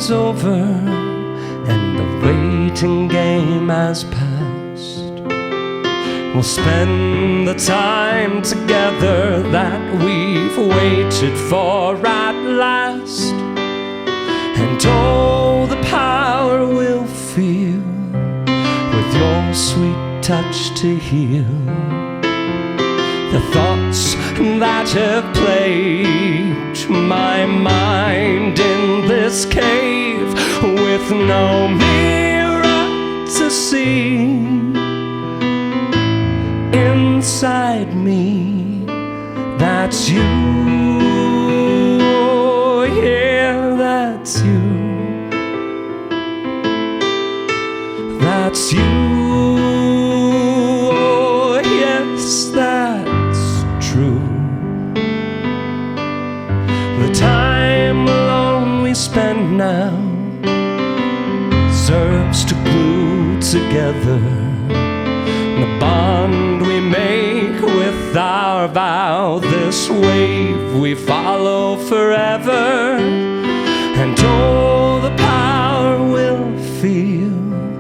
is over and the waiting game has passed. We'll spend the time together that we've waited for at last. And oh, the power we'll feel with your sweet touch to heal the thoughts that have plagued my mind in this cave, with no mirror to see inside me. That's you, yeah, that's you. That's you, oh yes, that's true. The time alone we spend now serves to glue together the bond we make with our vow. This wave we follow forever.